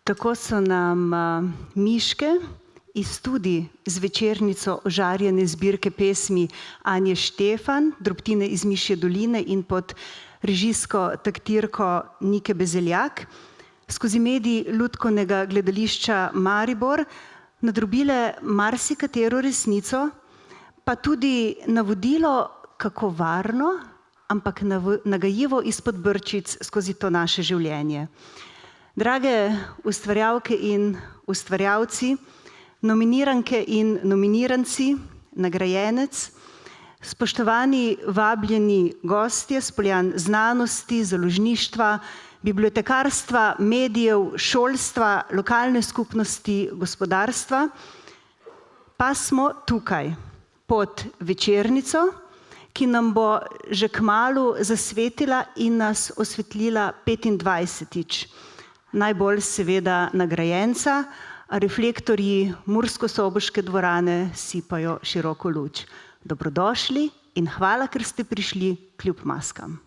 Tako so nam miške iz tudi z večernico ožarjene zbirke pesmi Anje Štefan, Drobtine iz Mišje doline in pod režijsko taktirko Nike Bezeljak, skozi medij Lutkovnega gledališča Maribor nadrobile marsikatero resnico, pa tudi navodilo, kako varno, ampak nagajivo izpod brčic skozi to naše življenje. Drage ustvarjalke in ustvarjalci, nominiranke in nominiranci, nagrajenec, spoštovani vabljeni gostje s poljan znanosti, založništva, bibliotekarstva, medijev, šolstva, lokalne skupnosti, gospodarstva, pa smo tukaj pod večernico, ki nam bo že kmalu zasvetila in nas osvetlila 25-tič. Najbolj seveda nagrajenca, a reflektorji murskosoboške dvorane sipajo široko luč. Dobrodošli in hvala, ker ste prišli kljub maskam.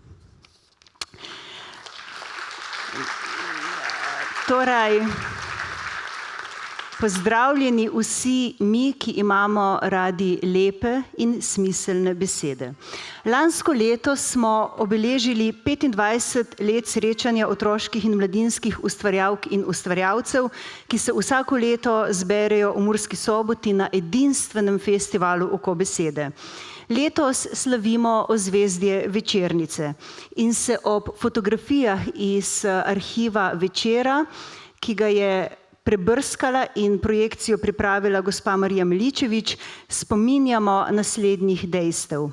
Torej, pozdravljeni vsi mi, ki imamo radi lepe in smiselne besede. Lansko leto smo obeležili 25 let srečanja otroških in mladinskih ustvarjalk in ustvarjalcev, ki se vsako leto zberejo v Murski Soboti na edinstvenem festivalu Oko besede. Letos slavimo ozvezdje Večernice in se ob fotografijah iz arhiva Večera, ki ga je prebrskala in projekcijo pripravila gospa Marija Miličevič, spominjamo naslednjih dejstev.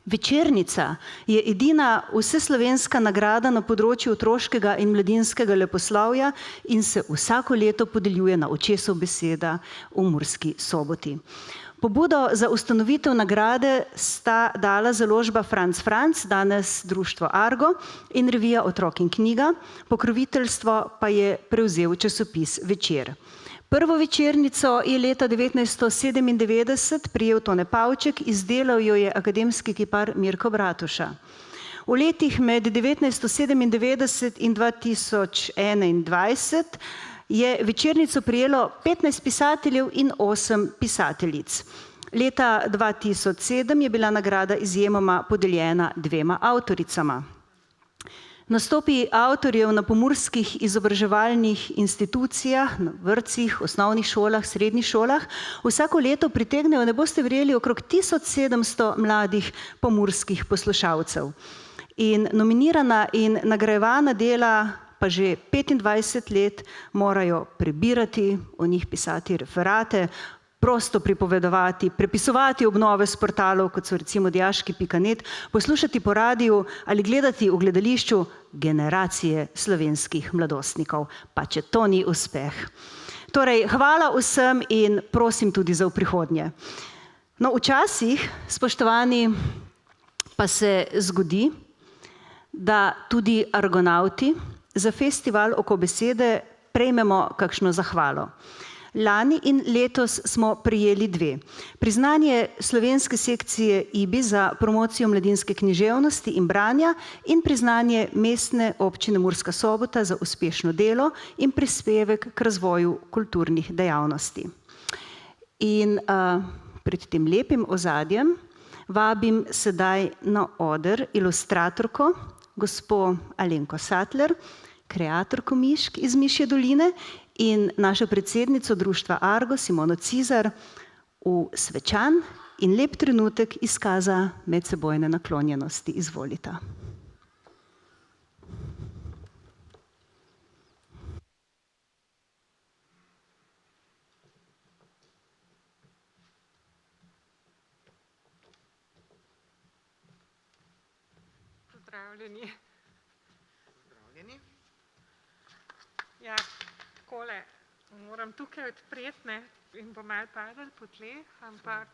Večernica je edina vseslovenska nagrada na področju otroškega in mladinskega leposlovja in se vsako leto podeljuje na očesov beseda v Murski Soboti. Pobudo za ustanovitev nagrade sta dala založba Franc Franc, danes društvo Argo, in revija Otrok in knjiga, pokroviteljstvo pa je prevzel časopis Večer. Prvo večernico je leta 1997 prijel Tone Pavček, izdelal jo je akademski kipar Mirko Bratuša. V letih med 1997 in 2021 je večernico prijelo 15 pisateljev in 8 pisateljic. Leta 2007 je bila nagrada izjemoma podeljena 2 avtoricama. Nastopi avtorjev na pomurskih izobraževalnih institucijah, na vrtcih, osnovnih šolah, srednjih šolah vsako leto pritegnejo, ne boste verjeli, okrog 1700 mladih pomurskih poslušalcev. In nominirana in nagrajevana dela pa že 25 let morajo prebirati, o njih pisati referate, prosto pripovedovati, prepisovati obnove s portalov, kot so recimo dijaški.net, poslušati po radiju ali gledati v gledališču generacije slovenskih mladostnikov, pa če to ni uspeh. Torej, hvala vsem in prosim tudi za v prihodnje. No, včasih, spoštovani, pa se zgodi, da tudi argonavti za festival Oko besede prejmemo kakšno zahvalo. Lani in letos smo prejeli 2. Priznanje slovenske sekcije IBI za promocijo mladinske književnosti in branja in priznanje mestne občine Murska Sobota za uspešno delo in prispevek k razvoju kulturnih dejavnosti. In pred tem lepim ozadjem vabim sedaj na oder ilustratorko, gospo Alenko Sattler, kreatorko mišk iz Mišje doline in našo predsednico društva Argo, Simono Cizar, v svečan in lep trenutek izkaza medsebojne naklonjenosti. Izvolita. Pozdravljeni. Ja, takole, moram tukaj odpreti, ne, in bo malo padalo po tleh, ampak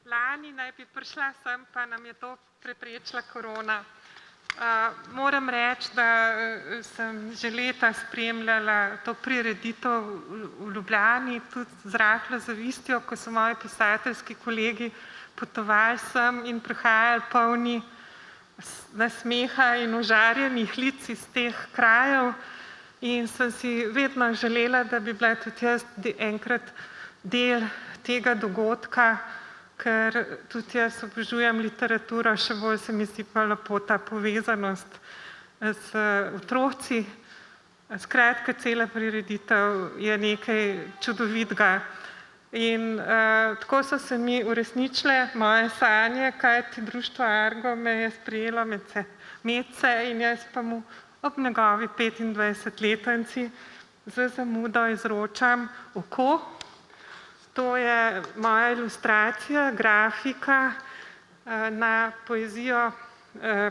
lani naj bi prišla sem, pa nam je to preprečila korona. Moram reči, da sem že leta spremljala to prireditev v Ljubljani, tudi z rahlo zavistjo, ko so moji pisateljski kolegi potovali sem in prihajali polni nasmeha in užarjenih lic iz teh krajev. In sem si vedno želela, da bi bila tudi jaz enkrat del tega dogodka, ker tudi jaz obožujem literaturo, še bolj se mi zdi pa lepo ta povezanost z otroci. Skratka, cela prireditev je nekaj čudovitega. In tako so se mi uresničile moje sanje, kajti Društvo Argo me je sprejelo medse in jaz pa mu ob njegovi 25-letnici z zamudo izročam oko. To je moja ilustracija, grafika na poezijo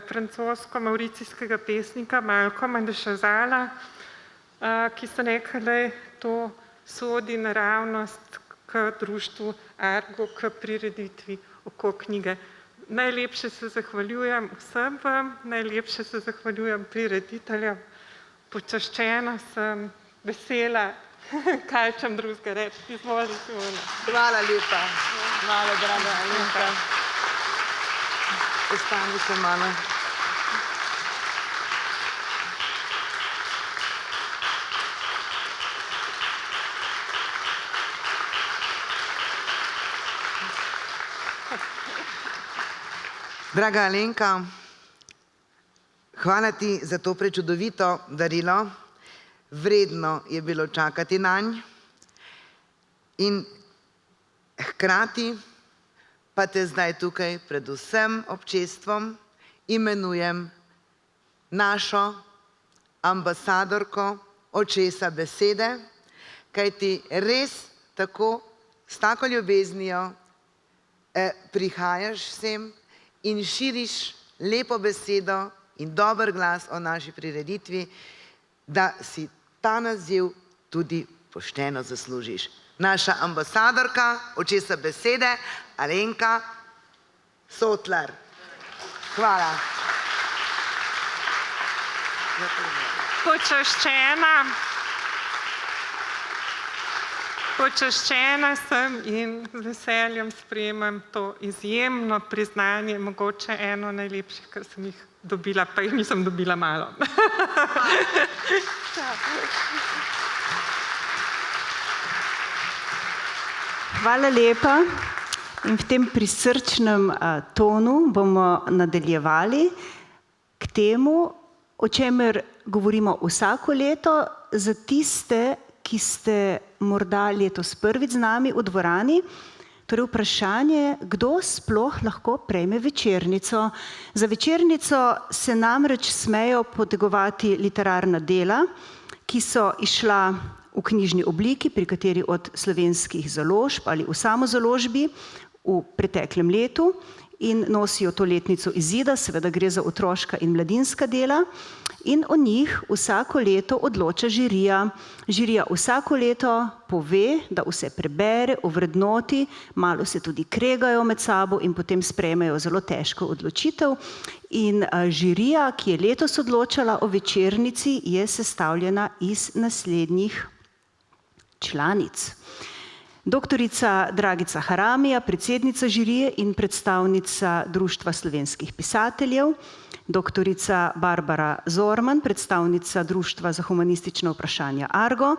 francosko-mauricijskega pesnika Malcolma de Chazala, ki so rekli, da to sodi naravnost k Društvu Argo, k prireditvi oko knjige. Najlepše se zahvaljujem vsem vam, najlepše se zahvaljujem prirediteljem, počaščena sem, vesela, kaj čem drugega reči, izvoli Simona. Hvala lepa, hvala draga Alenka. Ostani se malo. Draga Alenka, hvala ti za to prečudovito darilo. Vredno je bilo čakati nanj in hkrati pa te zdaj tukaj pred vsem občestvom imenujem našo ambasadorko očesa besede, kajti res tako, s tako ljubeznijo prihajaš sem in širiš lepo besedo in dober glas o naši prireditvi, da si ta naziv tudi pošteno zaslužiš. Naša ambasadorka očesa besede, Alenka Sotlar. Hvala. Počaščena sem in z veseljem sprejemam to izjemno priznanje, mogoče eno najlepših, kar sem jih dobila, pa jih nisem dobila malo. Hvala lepa. In v tem prisrčnem tonu bomo nadaljevali k temu, o čemer govorimo vsako leto, za tiste, ki ste morda letos prvič z nami v dvorani. Torej vprašanje, kdo sploh lahko prejme večernico. Za večernico se namreč smejo potegovati literarna dela, ki so izšla v knjižni obliki pri kateri od slovenskih založb ali v samozaložbi v preteklem letu in nosijo to letnico izida, seveda gre za otroška in mladinska dela, in o njih vsako leto odloča žirija. Žirija vsako leto pove, da vse prebere, ovrednoti, malo se tudi kregajo med sabo in potem sprejmejo zelo težko odločitev. In žirija, ki je letos odločala o večernici, je sestavljena iz naslednjih članic. Doktorica Dragica Haramija, predsednica žirije in predstavnica Društva slovenskih pisateljev, doktorica Barbara Zorman, predstavnica Društva za humanistična vprašanja Argo,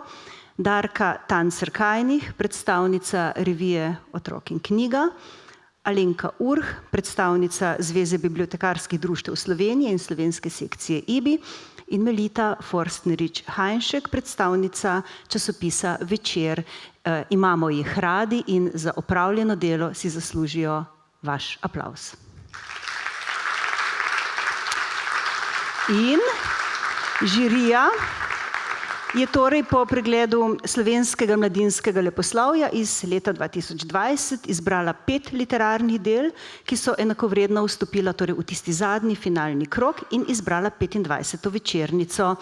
Darka Tancer-Kajnih, predstavnica revije Otrok in knjiga, Alenka Urh, predstavnica Zveze bibliotekarskih društev Slovenije in slovenske sekcije IBI, in Melita Forstnerič-Hajnšek, predstavnica časopisa Večer. Imamo jih radi in za opravljeno delo si zaslužijo vaš aplavz. In žirija je torej po pregledu slovenskega mladinskega leposlovja iz leta 2020 izbrala 5 literarnih del, ki so enakovredno vstopila torej v tisti zadnji finalni krog in izbrala 25. večernico.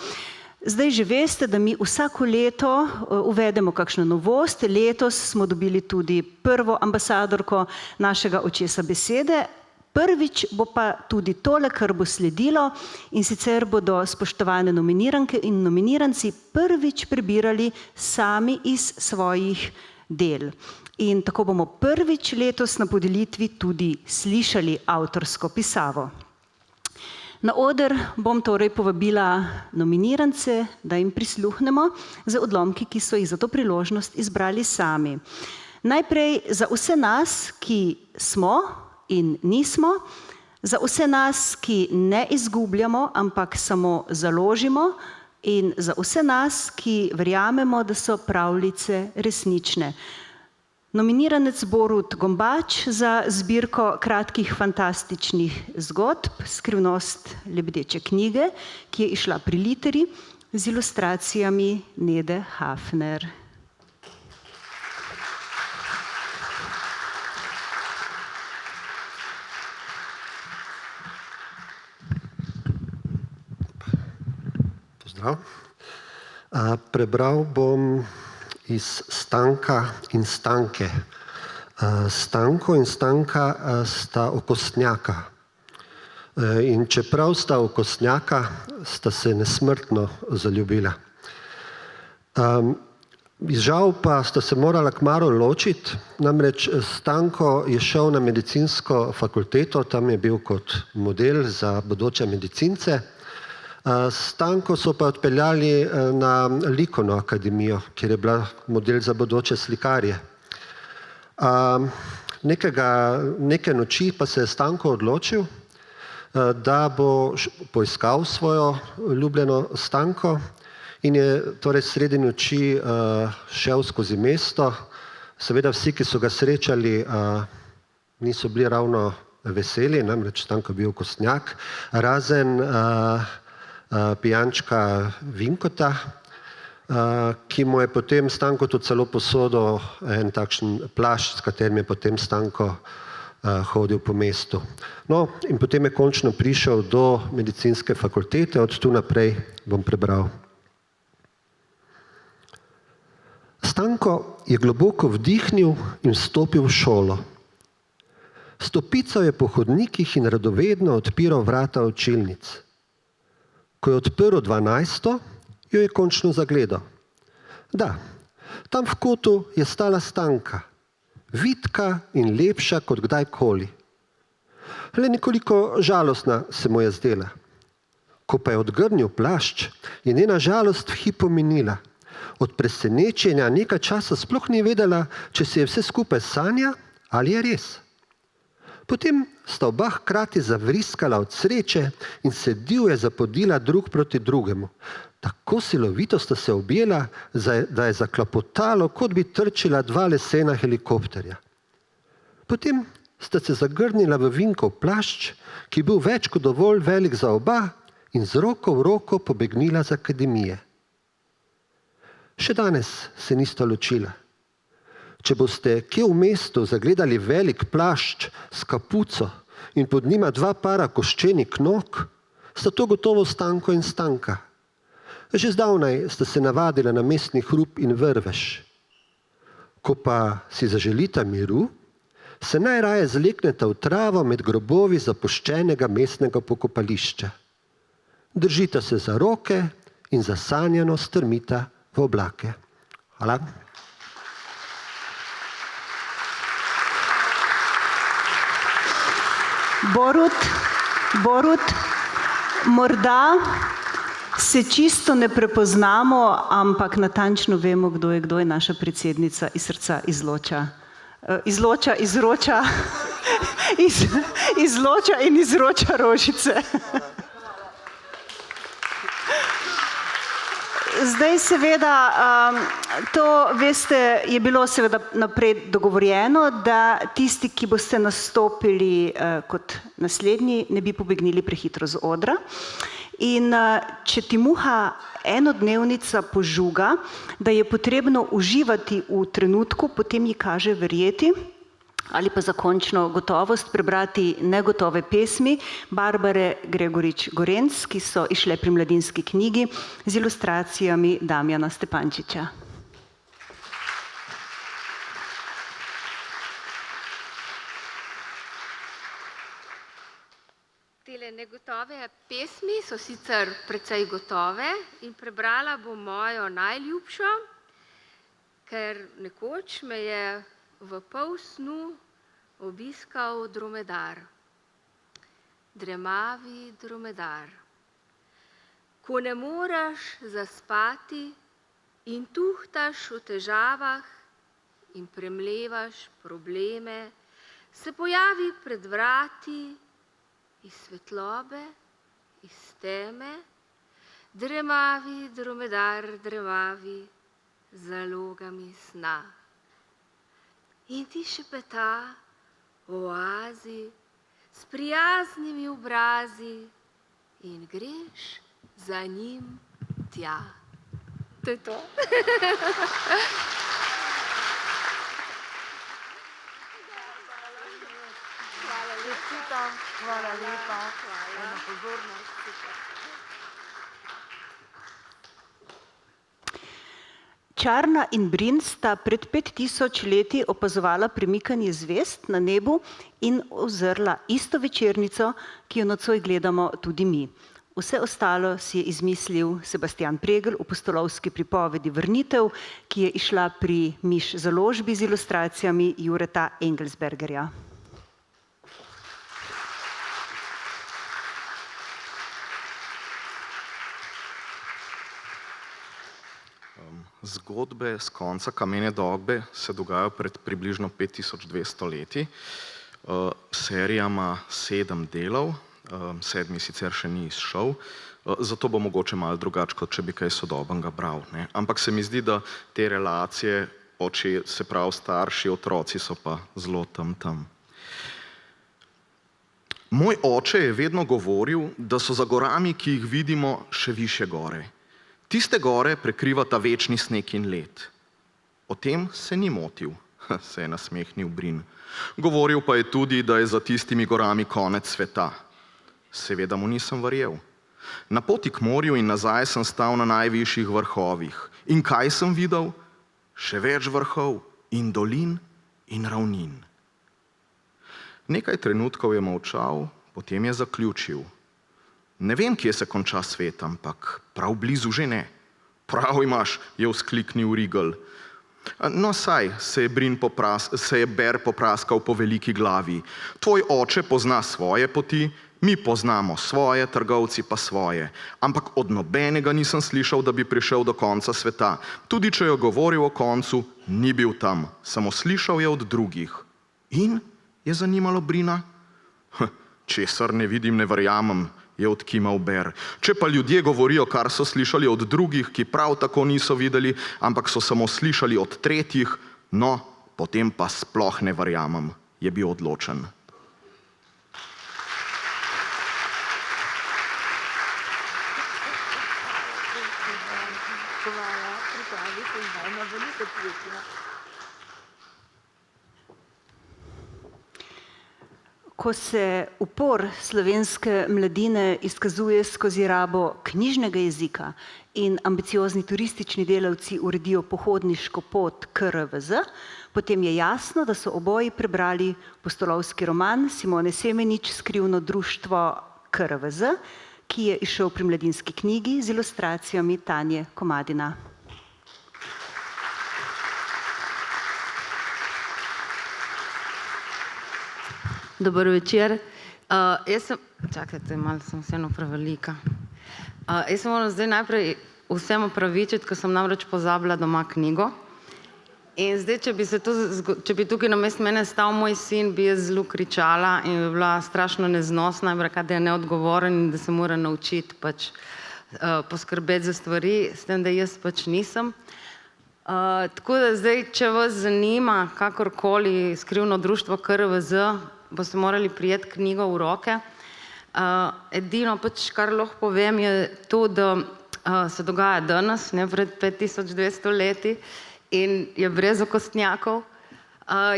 Zdaj že veste, da mi vsako leto uvedemo kakšno novost. Letos smo dobili tudi prvo ambasadorko našega očesa besede. Prvič bo pa tudi tole, kar bo sledilo, in sicer bodo spoštovane nominiranke in nominiranci prvič prebirali sami iz svojih del. In tako bomo prvič letos na podelitvi tudi slišali avtorsko pisavo. Na oder bom torej povabila nominirance, da jim prisluhnemo z odlomki, ki so jih za to priložnost izbrali sami. Najprej za vse nas, ki smo in nismo, za vse nas, ki ne izgubljamo, ampak samo založimo, in za vse nas, ki verjamemo, da so pravljice resnične. Nominiranec Borut Gombač za zbirko kratkih fantastičnih zgodb Skrivnost lebdeče knjige, ki je izšla pri Literi z ilustracijami Nede Hafner. Pozdrav. Prebral bom iz Stanka in Stanke. Stanko in Stanka sta okostnjaka. In čeprav sta okostnjaka, sta se nesmrtno zaljubila. Žal pa sta se morala kmalu ločiti, namreč Stanko je šel na medicinsko fakulteto, tam je bil kot model za bodoče medicince. Stanko so pa odpeljali na likovno akademijo, kjer je bila model za bodoče slikarje. Neke noči pa se je Stanko odločil, da bo poiskal svojo ljubljeno Stanko in je torej sredi noči šel skozi mesto. Seveda vsi, ki so ga srečali, niso bili ravno veseli, namreč Stanko je bil okostnjak, razen pijančka Vinkota, ki mu je potem Stanko tudi celo posodil en takšen plašč, s katerim je potem Stanko hodil po mestu. No, in potem je končno prišel do medicinske fakultete, od tu naprej bom prebral. Stanko je globoko vdihnil in vstopil v šolo. Stopical je po hodnikih in radovedno odpiral vrata učilnic. Ko je odprl 12, jo je končno zagledal. Da, tam v kotu je stala Stanka, vitka in lepša kot kdajkoli. Le nekoliko žalostna se mu je zdela. Ko pa je odgrnil plašč, je njena žalost v hipu minila. Od presenečenja nekaj časa sploh ni vedela, če se je vse skupaj sanja ali je res. Potem sta oba hkrati zavriskala od sreče in se divje zapodila drug proti drugemu. Tako silovito sta se objela, da je zaklapotalo, kot bi trčila dva lesena helikopterja. Potem sta se zagrnila v Vinkov plašč, ki je bil več kot dovolj velik za oba, in z roko v roko pobegnila z akademije. Še danes se nista ločila. Če boste kje v mestu zagledali velik plašč s kapuco in pod njima dva para koščenih nog, sta to gotovo Stanko in Stanka. Že zdavnaj sta se navadila na mestni hrup in vrvež. Ko pa si zaželita miru, se najraje zlekneta v travo med grobovi zapuščenega mestnega pokopališča. Držita se za roke in zasanjano strmita v oblake. Hvala. Borut, morda se čisto ne prepoznamo, ampak natančno vemo, kdo je naša predsednica iz srca izloča. Izloča in izroča rožice. Zdaj seveda, to veste, je bilo seveda naprej dogovorjeno, da tisti, ki boste nastopili kot naslednji, ne bi pobegnili prehitro z odra. In če ti muha enodnevnica požuga, da je potrebno uživati v trenutku, potem ji kaže verjeti ali pa za končno gotovost prebrati negotove pesmi Barbare Gregorič-Gorenc, ki so izšle pri Mladinski knjigi z ilustracijami Damjana Stepančiča. Tele negotove pesmi so sicer precej gotove in prebrala bom mojo najljubšo, ker nekoč me je v polsnu obiskal dromedar. dremavi dromedar. Ko ne moreš zaspati in tuhtaš v težavah in premlevaš probleme, se pojavi pred vrati iz svetlobe, iz teme, dremavi dromedar, dremavi z zalogami sna. In ti šepeta o oazi s prijaznimi obrazi in greš za njim tja. To je to. Hvala lepa za pozornost. Čarna in Brin sta pred 5000 leti opazovala premikanje zvezd na nebu in ozrla isto večernico, ki jo nocoj gledamo tudi mi. Vse ostalo si je izmislil Sebastian Pregl v pustolovski pripovedi Vrnitev, ki je izšla pri Miš založbi z ilustracijami Jureta Engelsbergerja. Zgodbe z konca kamene dobe se dogajajo pred približno 5200 leti. Serija ima 7 delov, 7. sicer še ni izšel, zato bo mogoče malo drugače, kot če bi kaj sodobnega bral. Ne? Ampak se mi zdi, da te relacije, se pravi starši, otroci so pa zelo tam. Moj oče je vedno govoril, da so za gorami, ki jih vidimo, še višje gore. Tiste gore prekrivata večni sneg in led. O tem se ni motil, se je nasmehnil Brin. Govoril pa je tudi, da je za tistimi gorami konec sveta. Seveda mu nisem verjel. Na poti k morju in nazaj sem stal na najvišjih vrhovih. In kaj sem videl? Še več vrhov in dolin in ravnin. Nekaj trenutkov je molčal, potem je zaključil. Ne vem, kje se konča svet, ampak prav blizu že ne. Prav imaš, je vzkliknil Rigel. No saj, se je Ber popraskal po veliki glavi. Tvoj oče pozna svoje poti, mi poznamo svoje, trgovci pa svoje. Ampak od nobenega nisem slišal, da bi prišel do konca sveta. Tudi če je govoril o koncu, ni bil tam, samo slišal je od drugih. In je zanimalo Brina? Česar ne vidim, ne verjamem, je odkimal Ber. Če pa ljudje govorijo, kar so slišali od drugih, ki prav tako niso videli, ampak so samo slišali od tretjih, no, potem pa sploh ne verjamem, je bil odločen. Ko se upor slovenske mladine izkazuje skozi rabo knjižnega jezika in ambiciozni turistični delavci uredijo pohodniško pot KRVZ, potem je jasno, da so oboji prebrali pustolovski roman Simone Semenič Skrivno društvo KRVZ, ki je izšel pri Mladinski knjigi z ilustracijami Tanje Komadina. Dober večer. Čakajte, malo sem vseeno prevelika. Jaz se moram zdaj najprej vsem opravičiti, ker sem namreč pozabila doma knjigo. In zdaj, če bi tukaj namesto mene stal moj sin, bi jaz zelo kričala in bi bila strašno neznosna, bi rekla, da je neodgovoren in da se mora naučiti poskrbeti za stvari, s tem, da jaz pač nisem. Tako da zdaj, če vas zanima kakorkoli Skrivno društvo KRVZ, boste morali prijeti knjigo v roke. Edino pač, kar lahko povem, je to, da se dogaja danes, ne pred 5200 leti in je brez okostnjakov.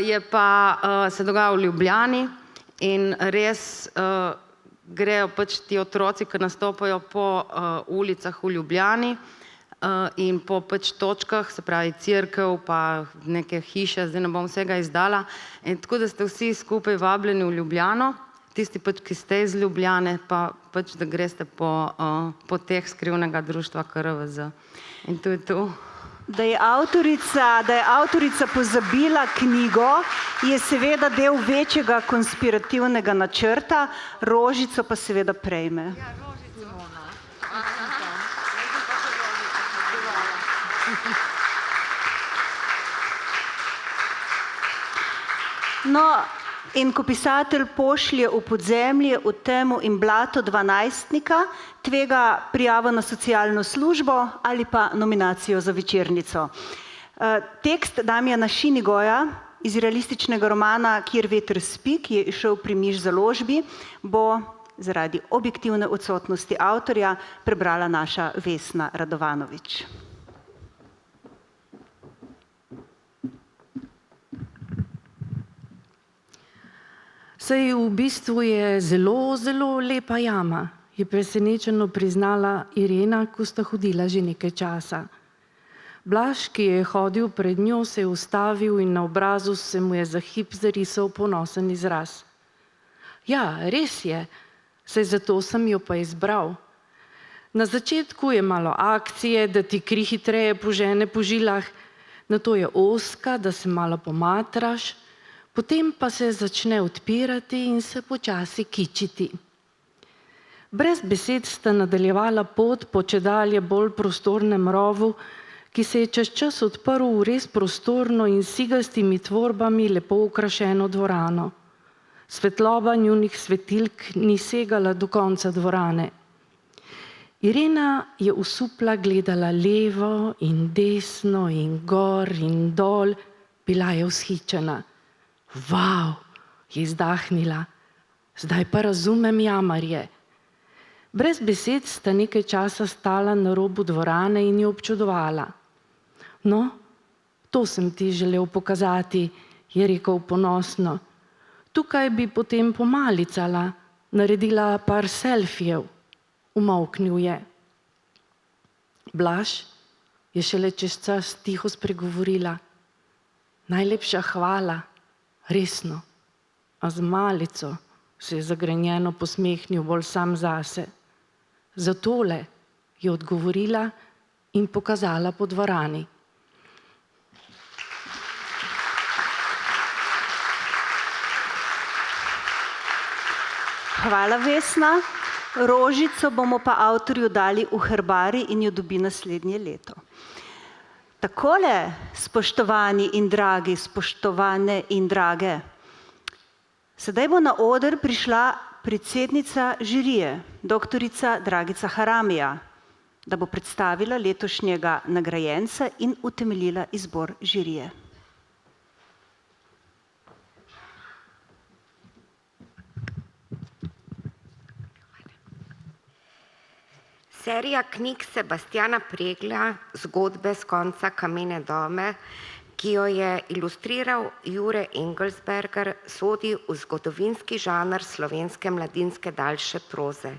Je pa se dogaja v Ljubljani in res grejo pač ti otroci, ki nastopajo po ulicah v Ljubljani in po pač točkah, se pravi cerkev, pa neke hiše, zdaj ne bom vsega izdala. In tako da ste vsi skupaj vabljeni v Ljubljano, tisti pač, ki ste iz Ljubljane, pa pač, da greste po teh Skrivnega društva KRVZ. In to je to. Da je avtorica pozabila knjigo, je seveda del večjega konspirativnega načrta, rožico pa seveda prejme. No, in ko pisatelj pošlje v podzemlje, v temo in blato 12-nika, tvega prijavo na socialno službo ali pa nominacijo za Večernico. Tekst Damjana Šinigoja iz realističnega romana Kjer veter spi, ki je izšel pri Miš založbi, bo zaradi objektivne odsotnosti avtorja prebrala naša Vesna Radovanovič. Saj v bistvu je zelo, zelo lepa jama, je presenečeno priznala Irena, ko sta hodila že nekaj časa. Blaž, ki je hodil pred njo, se je ustavil in na obrazu se mu je za hip zarisal ponosen izraz. Ja, res je, saj zato sem jo pa izbral. Na začetku je malo akcije, da ti kri hitreje požene po žilah, nato je ozka, da se malo pomatraš, potem pa se začne odpirati in se počasi kičiti. Brez besed sta nadaljevala pot po čedalje bolj prostornem rovu, ki se je čez čas odprl v res prostorno in sigastimi tvorbami lepo okrašeno dvorano. Svetloba njunih svetilk ni segala do konca dvorane. Irena je osupla gledala levo in desno in gor in dol, bila je vzhičena. Vav, je izdahnila, zdaj pa razumem jamarje. Brez besed sta nekaj časa stala na robu dvorane in jo občudovala. No, to sem ti želel pokazati, je rekel ponosno. Tukaj bi potem pomalicala, naredila par selfijev. Umolknil je. Blaž je šele čez čas tiho spregovorila. Najlepša hvala. Resno, a z malico se je zagrenjeno posmehnil bolj sam zase. Za tole je odgovorila in pokazala po dvorani. Hvala, Vesna. Rožico bomo pa avtorju dali v herbari in jo dobi naslednje leto. Takole, spoštovani in dragi, spoštovane in drage, sedaj bo na oder prišla predsednica žirije, doktorica Dragica Haramija, da bo predstavila letošnjega nagrajenca in utemeljila izbor žirije. Serija knjig Sebastjana Pregla, Zgodbe s konca kamene dome, ki jo je ilustriral Jure Engelsberger, sodi v zgodovinski žanr slovenske mladinske daljše proze.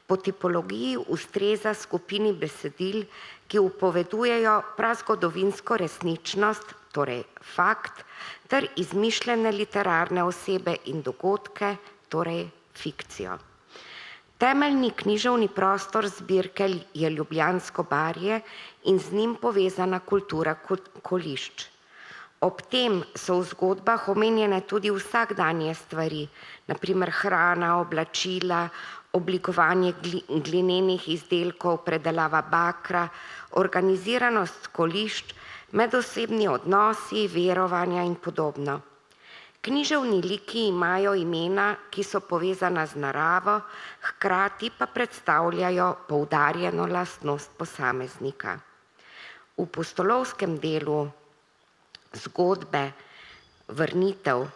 Po tipologiji ustreza skupini besedil, ki upovedujejo prazgodovinsko resničnost, torej fakt, ter izmišljene literarne osebe in dogodke, torej fikcijo. Temeljni književni prostor zbirke je Ljubljansko barje in z njim povezana kultura kolišč. Ob tem so v zgodbah omenjene tudi vsakdanje stvari, na primer hrana, oblačila, oblikovanje glinenih izdelkov, predelava bakra, organiziranost kolišč, medosebni odnosi, verovanja in podobno. Književni liki imajo imena, ki so povezana z naravo, hkrati pa predstavljajo poudarjeno lastnost posameznika. V pustolovskem delu zgodbe Vrnitev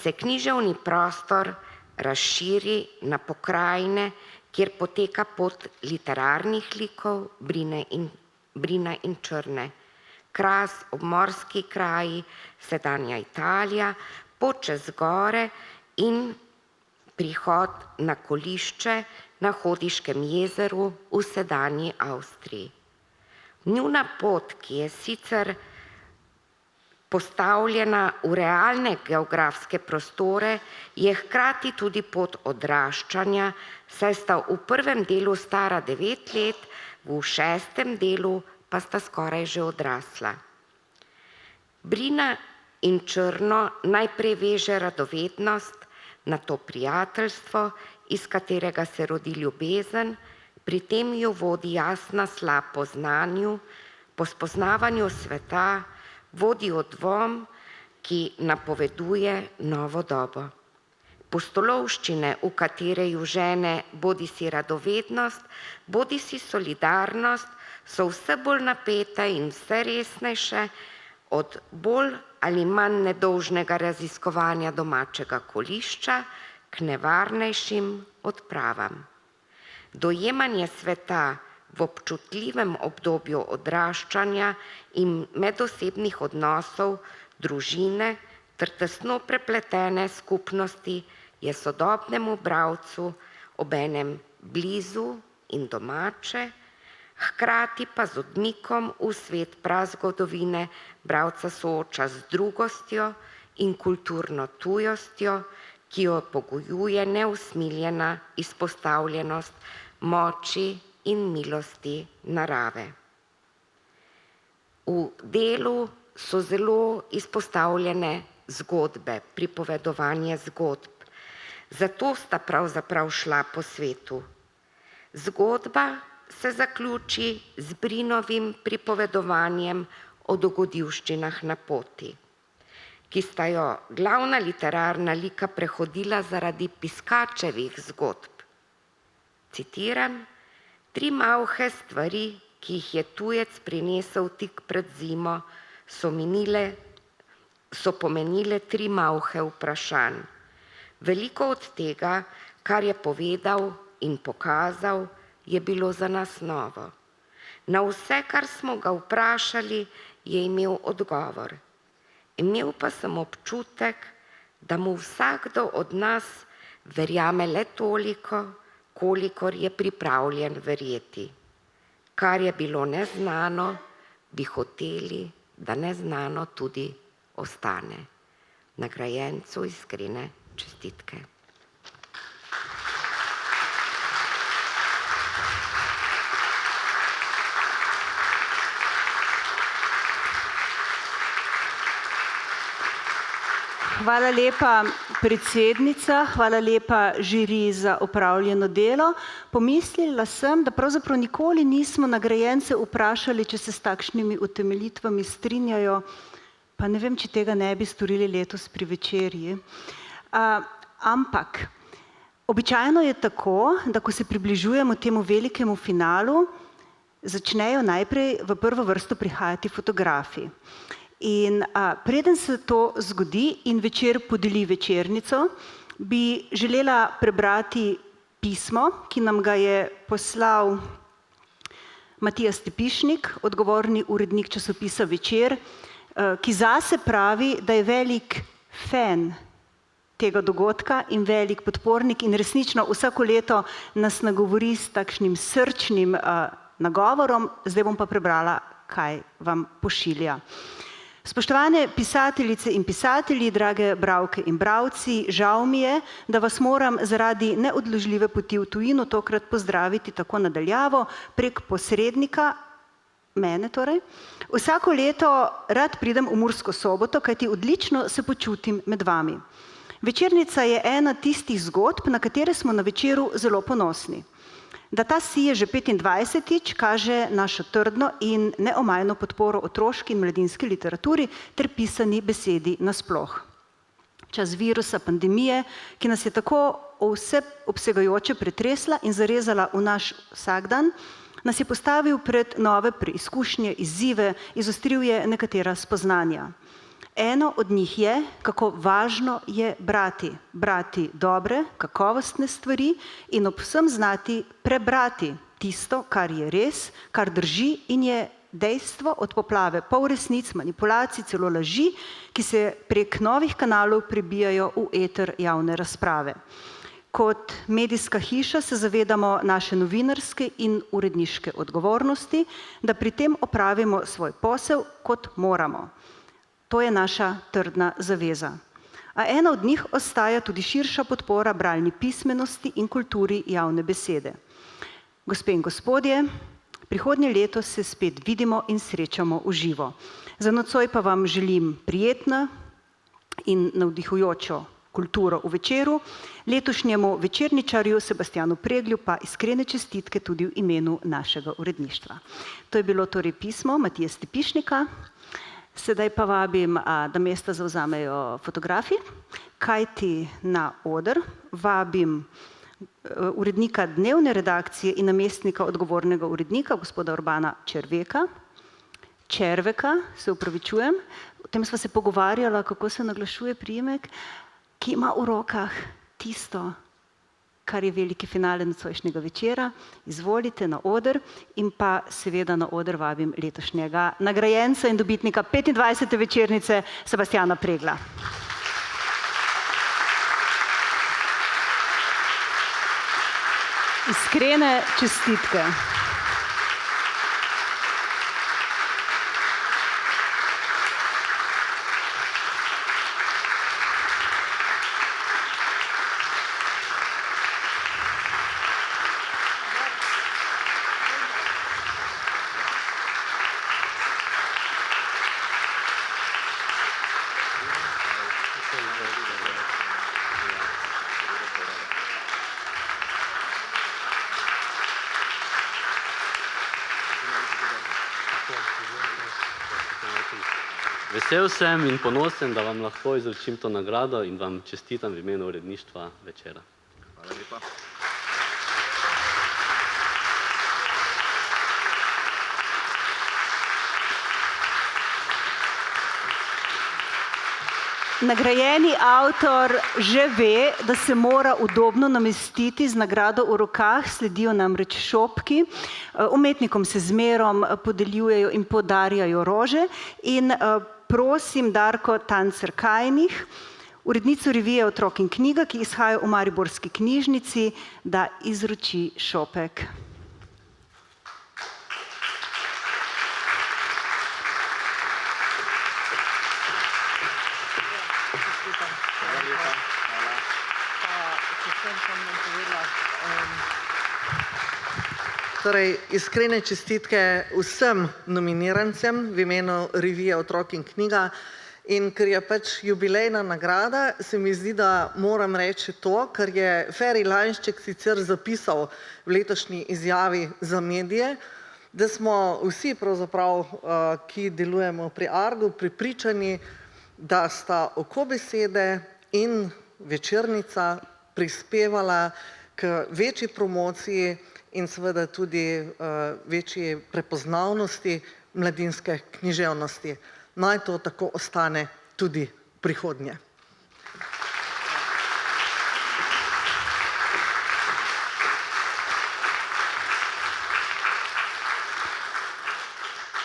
se književni prostor razširi na pokrajine, kjer poteka pot literarnih likov Brina in Črne. Kras, obmorski kraji, sedanja Italija, pot čez gore in prihod na kolišče na Hodiškem jezeru v sedanji Avstriji. Njuna pot, ki je sicer postavljena v realne geografske prostore, je hkrati tudi pot odraščanja, saj sta v prvem delu stara 9 let, v 6. delu pa sta skoraj že odrasla. Brina in Črno najprej veže radovednost, nato prijateljstvo, iz katerega se rodi ljubezen, pri tem jo vodi jasna sla po znanju, po spoznavanju sveta, vodi v dvom, ki napoveduje novo dobo. Pustolovščine, v katere ju žene bodisi radovednost, bodisi solidarnost, so vse bolj napete in vse resnejše od bolj ali manj nedolžnega raziskovanja domačega kolišča k nevarnejšim odpravam. Dojemanje sveta v občutljivem obdobju odraščanja in medosebnih odnosov, družine ter tesno prepletene skupnosti je sodobnemu bralcu obenem blizu in domače, hkrati pa z odmikom v svet prazgodovine bralca sooča z drugostjo in kulturno tujostjo, ki jo pogojuje neusmiljena izpostavljenost moči in milosti narave. V delu so zelo izpostavljene zgodbe, pripovedovanje zgodb. Zato sta pravzaprav šla po svetu. Zgodba se zaključi z Brinovim pripovedovanjem o dogodivščinah na poti, ki sta jo glavna literarna lika prehodila zaradi piskačevih zgodb. Citiram: 3 malhe stvari, ki jih je tujec prinesel tik pred zimo, so pomenile 3 malhe vprašanj. Veliko od tega, kar je povedal in pokazal, je bilo za nas novo. Na vse, kar smo ga vprašali, je imel odgovor. Imel pa sem občutek, da mu vsakdo od nas verjame le toliko, kolikor je pripravljen verjeti. Kar je bilo neznano, bi hoteli, da neznano tudi ostane. Nagrajencu iskrene čestitke. Hvala lepa, predsednica, hvala lepa žiriji za opravljeno delo. Pomislila sem, da pravzaprav nikoli nismo nagrajence vprašali, če se s takšnimi utemeljitvami strinjajo, pa ne vem, če tega ne bi storili letos pri večerji. Ampak običajno je tako, da ko se približujemo temu velikemu finalu, začnejo najprej v prvo vrsto prihajati fotografi. In preden se to zgodi in večer podeli večernico, bi želela prebrati pismo, ki nam ga je poslal Matija Stepišnik, odgovorni urednik časopisa Večer, ki zase pravi, da je velik fan tega dogodka in velik podpornik in resnično vsako leto nas nagovori s takšnim srčnim nagovorom. Zdaj bom pa prebrala, kaj vam pošilja. Spoštovane pisateljice in pisatelji, drage bralke in bralci, žal mi je, da vas moram zaradi neodložljive poti v tujino tokrat pozdraviti tako nadaljavo prek posrednika, mene torej. Vsako leto rad pridem v Mursko Soboto, kajti odlično se počutim med vami. Večernica je ena tistih zgodb, na katere smo na Večeru zelo ponosni. Da ta sije že 25. kaže našo trdno in neomajno podporo otroški in mladinski literaturi ter pisani besedi nasploh. Čas virusa, pandemije, ki nas je tako vseobsegajoče pretresla in zarezala v naš vsakdan, nas je postavil pred nove preizkušnje, izzive, izostril je nekatera spoznanja. Eno od njih je, kako važno je brati dobre, kakovostne stvari in ob vsem znati prebrati tisto, kar je res, kar drži in je dejstvo od poplave polresnic, manipulacij, celo laži, ki se prek novih kanalov prebijajo v eter javne razprave. Kot medijska hiša se zavedamo naše novinarske in uredniške odgovornosti, da pri tem opravimo svoj posel, kot moramo. To je naša trdna zaveza. A ena od njih ostaja tudi širša podpora bralni pismenosti in kulturi javne besede. Gospe in gospodje, Prihodnje leto se spet vidimo in srečamo v živo. Za nocoj pa vam želim prijetno in navdihujočo kulturo v večeru, letošnjemu večerničarju Sebastjanu Preglju pa iskrene čestitke tudi v imenu našega uredništva. To je bilo torej pismo Matije Stepišnika. Sedaj pa vabim, da mesta zavzamejo fotografi, kajti na oder vabim urednika dnevne redakcije in namestnika odgovornega urednika, gospoda Urbana Červeka, se upravičujem, o tem sva se pogovarjala, kako se naglašuje priimek, ki ima v rokah tisto, kar je veliki finale nocojšnjega večera. Izvolite na oder in pa seveda na oder vabim letošnjega nagrajenca in dobitnika 25. večernice Sebastjana Pregla. Iskrene čestitke. Vesel sem in ponosen, da vam lahko izročim to nagrado in vam čestitam v imenu uredništva večera. Hvala lepa. Nagrajeni avtor že ve, da se mora udobno namestiti z nagrado v rokah, sledijo namreč šopki. Umetnikom se zmerom podeljujejo in podarjajo rože in prosim Darko Tancer-Kajnih, urednico revije Otrok in knjiga, ki izhaja v Mariborski knjižnici, da izroči šopek. Torej, iskrene čestitke vsem nominirancem v imenu revije Otrok in knjiga. In ker je pač jubilejna nagrada, se mi zdi, da moram reči to, kar je Feri Lanšček sicer zapisal v letošnji izjavi za medije, da smo vsi pravzaprav, ki delujemo pri Argu, prepričani, da sta oko besede in večernica prispevala k večji promociji in seveda tudi večji prepoznavnosti mladinske književnosti. Naj to tako ostane tudi prihodnje.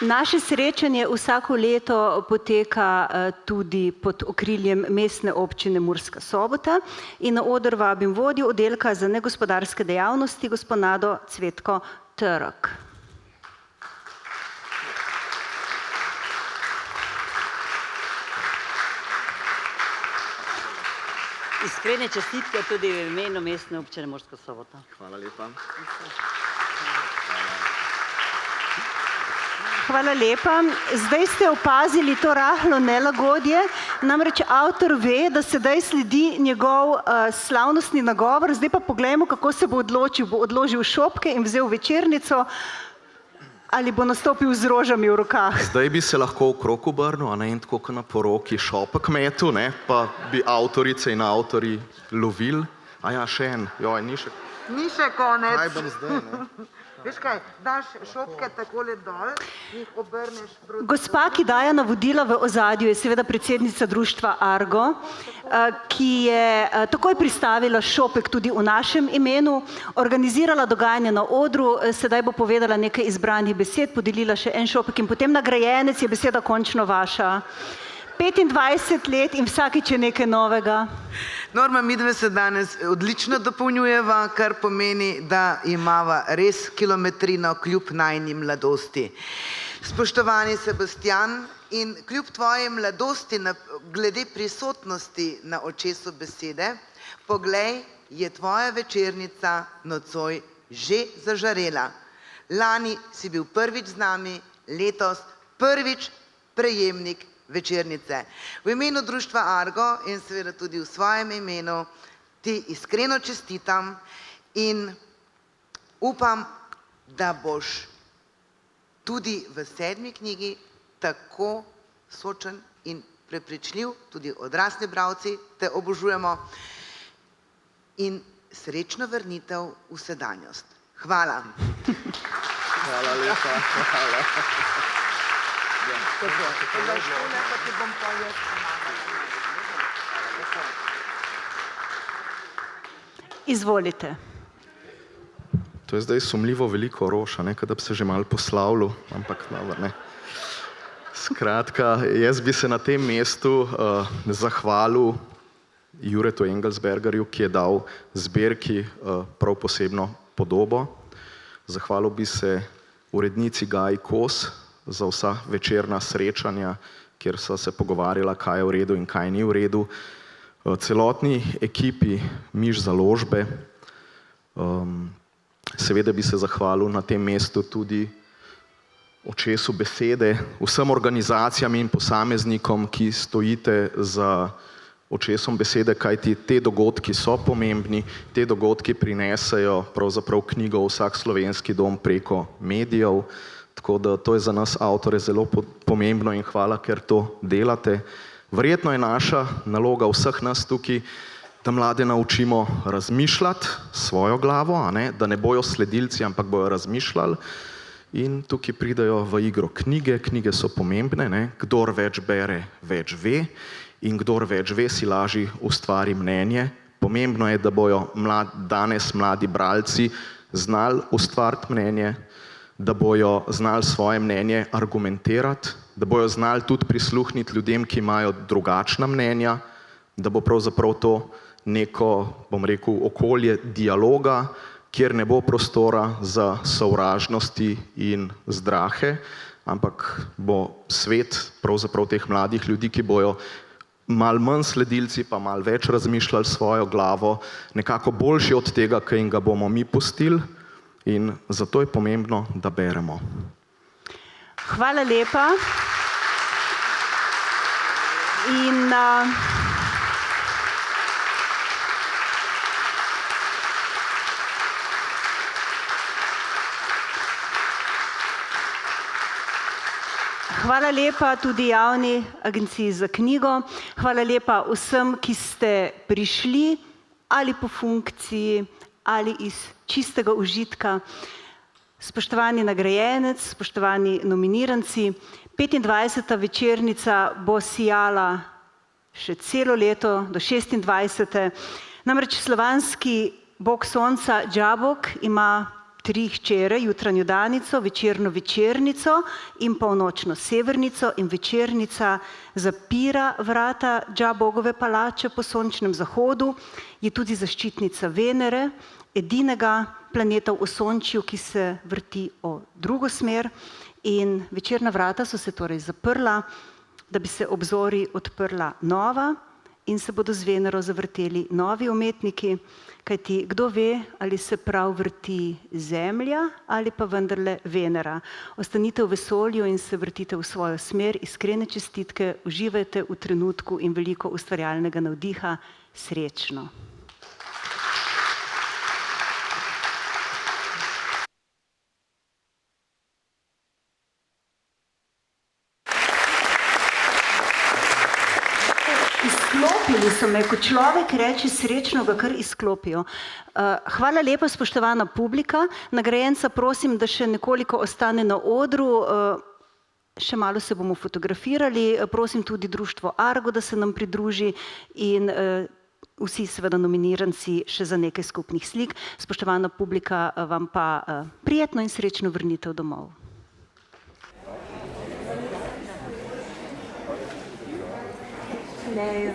Naše srečanje vsako leto poteka tudi pod okriljem Mestne občine Murska Sobota in na oder vabim vodjo oddelka za negospodarske dejavnosti, gospo Nado Cvetko Trk. Iskrene čestitke tudi v imenu Mestne občine Murska Sobota. Hvala lepa. Hvala lepa. Zdaj ste opazili to rahlo nelagodje, namreč avtor ve, da sedaj sledi njegov slavnostni nagovor, zdaj pa poglejmo, kako se bo odločil. Bo odložil šopke in vzel večernico ali bo nastopil z rožami v rokah? Zdaj bi se lahko okrog obrnil, a ne, in tako kot na poroki šopek metu, ne, pa bi avtorice in avtori lovili. A ja, še en. Joj, ni še konec. Kaj bom zdaj, ne? Veš kaj, daš šopke takole dol, jih obrneš proti... Gospa, ki daje navodila v ozadju, je seveda predsednica društva Argo, ki je takoj pristavila šopek tudi v našem imenu, organizirala dogajanje na odru, sedaj bo povedala nekaj izbranih besed, podelila še en šopek in potem nagrajenec, je beseda končno vaša. 25 let in vsakič je nekaj novega. Norma, midve se danes odlično dopolnjujeva, kar pomeni, da imava res kilometrino kljub najini mladosti. Spoštovani Sebastjan, in kljub tvoji mladosti glede prisotnosti na očesu besede, poglej, je tvoja večernica nocoj že zažarela. Lani si bil prvič z nami, letos prvič prejemnik večernice. V imenu društva Argo in seveda tudi v svojem imenu ti iskreno čestitam in upam, da boš tudi v 7. knjigi tako sočen in prepričljiv, tudi odrasli bralci te obožujemo, in srečno vrnitev v sedanjost. Hvala. Hvala lepa. Hvala. Izvolite. To je zdaj sumljivo veliko rož, a ne, da bi se že malo poslavljal, ampak dobro, ne. Skratka, jaz bi se na tem mestu zahvalil Juretu Engelsbergerju, ki je dal zbirki prav posebno podobo. Zahvalil bi se urednici Gaji Kos za vsa večerna srečanja, kjer sva se pogovarjala, kaj je v redu in kaj ni v redu. Celotni ekipi Miš založbe. Seveda bi se zahvalil na tem mestu tudi očesu besede, vsem organizacijam in posameznikom, ki stojite za očesom besede, kajti te dogodki so pomembni, te dogodki prinesejo pravzaprav knjigo v vsak slovenski dom preko medijev, tako da to je za nas avtorje zelo pomembno in hvala, ker to delate. Verjetno je naša naloga vseh nas tukaj, da mlade naučimo razmišljati svojo glavo, a ne, da ne bojo sledilci, ampak bojo razmišljali. In tukaj pridejo v igro knjige, knjige so pomembne, ne? Kdor več bere, več ve, in kdor več ve, si lažje ustvari mnenje. Pomembno je, da bojo danes mladi bralci znali ustvariti mnenje, da bojo znali svoje mnenje argumentirati, da bojo znali tudi prisluhniti ljudem, ki imajo drugačna mnenja, da bo pravzaprav to neko, bom rekel, okolje dialoga, kjer ne bo prostora za sovražnosti in zdrahe, ampak bo svet pravzaprav teh mladih ljudi, ki bojo malo manj sledilci, pa malo več razmišljali svojo glavo, nekako boljši od tega, ki jim ga bomo mi pustili, in zato je pomembno, da beremo. Hvala lepa. In hvala lepa tudi Javni agenciji za knjigo. Hvala lepa vsem, ki ste prišli ali po funkciji ali iz čistega užitka. Spoštovani nagrajenec, spoštovani nominiranci, 25. večernica bo sijala še celo leto do 26. Namreč slovanski bog sonca Džabok ima 3 hčere, jutranjo danico, večerno večernico in polnočno severnico, in večernica zapira vrata Džabogove palače po sončnem zahodu, je tudi zaščitnica Venere, edinega planeta v osončju, ki se vrti v drugo smer, in večerna vrata so se torej zaprla, da bi se ob zori odprla nova in se bodo z Venero zavrteli novi umetniki, kajti kdo ve, ali se prav vrti Zemlja ali pa vendarle Venera. Ostanite v vesolju in se vrtite v svojo smer, iskrene čestitke, uživajte v trenutku in veliko ustvarjalnega navdiha. Srečno! Izklopili so me, ko človek reče srečno, ga kar izklopijo. Hvala lepa, spoštovana publika. Nagrajenca prosim, da še nekoliko ostane na odru, še malo se bomo fotografirali. Prosim tudi društvo Argo, da se nam pridruži, in vsi seveda nominiranci še za nekaj skupnih slik. Spoštovana publika, vam pa prijetno in srečno vrnitev domov. Ne.